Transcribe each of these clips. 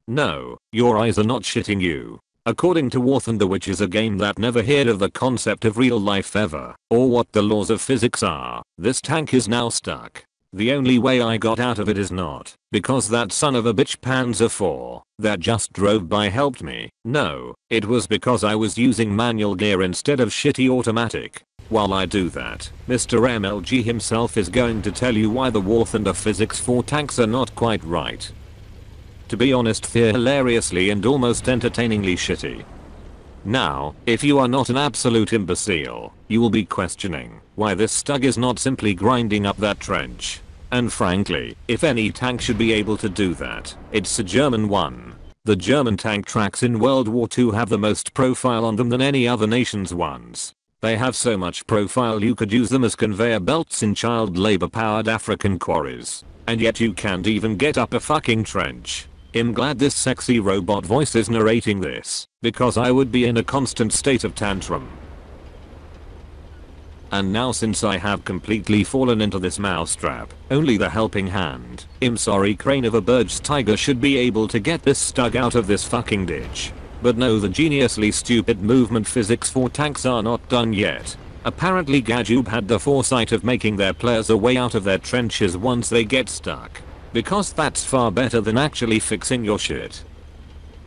No, your eyes are not shitting you. According to War Thunder, which is a game that never heard of the concept of real life ever, or what the laws of physics are, this tank is now stuck. The only way I got out of it is not because that son of a bitch Panzer IV that just drove by helped me. No, it was because I was using manual gear instead of shitty automatic. While I do that, Mr. MLG himself is going to tell you why the War Thunder physics for tanks are not quite right. To be honest, they're hilariously and almost entertainingly shitty. Now, if you are not an absolute imbecile, you will be questioning why this stug is not simply grinding up that trench. And frankly, if any tank should be able to do that, it's a German one. The German tank tracks in World War II have the most profile on them than any other nation's ones. They have so much profile you could use them as conveyor belts in child labor powered African quarries. And yet you can't even get up a fucking trench. I'm glad this sexy robot voice is narrating this, because I would be in a constant state of tantrum. And now, since I have completely fallen into this mousetrap, only the helping hand, I'm sorry, crane of a Jagdtiger should be able to get this stug out of this fucking ditch. But no, the geniusly stupid movement physics for tanks are not done yet. Apparently Gajub had the foresight of making their players a way out of their trenches once they get stuck. Because that's far better than actually fixing your shit.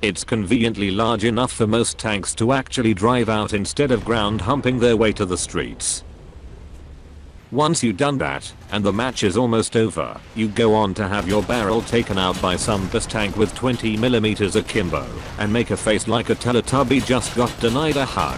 It's conveniently large enough for most tanks to actually drive out instead of ground humping their way to the streets. Once you've done that, and the match is almost over, you go on to have your barrel taken out by some bus tank with 20mm akimbo, and make a face like a Teletubby just got denied a hug.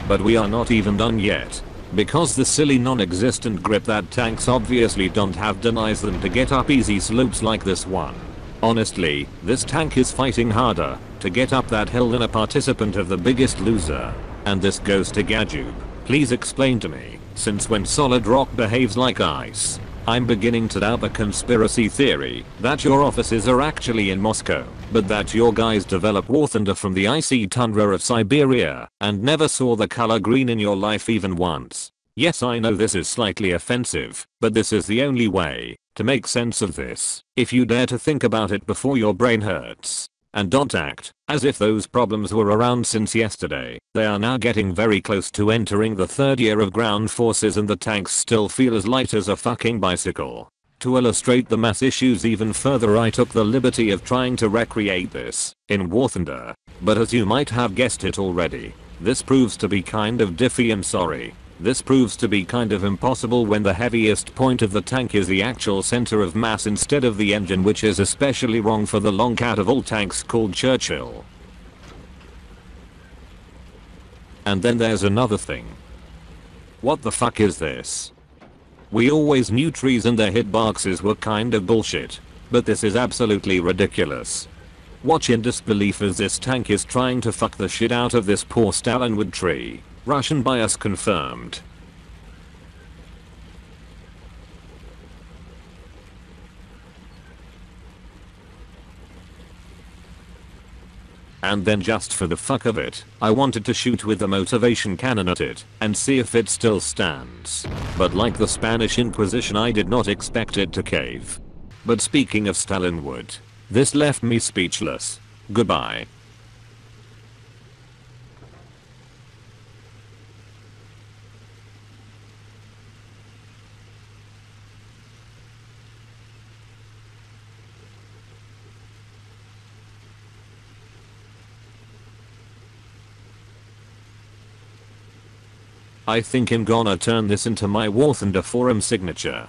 But we are not even done yet. Because the silly non-existent grip that tanks obviously don't have denies them to get up easy slopes like this one. Honestly, this tank is fighting harder to get up that hill than a participant of The Biggest Loser. And this goes to Gajub. Please explain to me, since when solid rock behaves like ice, I'm beginning to doubt the conspiracy theory that your offices are actually in Moscow, but that your guys developed War Thunder from the icy tundra of Siberia and never saw the color green in your life even once. Yes, I know this is slightly offensive, but this is the only way to make sense of this. If you dare to think about it before your brain hurts. And don't act as if those problems were around since yesterday. They are now getting very close to entering the third year of ground forces and the tanks still feel as light as a fucking bicycle. To illustrate the mass issues even further, I took the liberty of trying to recreate this in War Thunder. But as you might have guessed it already, this proves to be kind of diffy. I'm sorry. This proves to be kind of impossible when the heaviest point of the tank is the actual center of mass instead of the engine, which is especially wrong for the long cat of all tanks called Churchill. And then there's another thing. What the fuck is this? We always knew trees and their hitboxes were kind of bullshit, but this is absolutely ridiculous. Watch in disbelief as this tank is trying to fuck the shit out of this poor Stalinwood tree. Russian bias confirmed. And then just for the fuck of it, I wanted to shoot with the motivation cannon at it and see if it still stands. But like the Spanish Inquisition, I did not expect it to cave. But speaking of Stalinwood, this left me speechless. Goodbye. I think I'm gonna turn this into my War Thunder forum signature.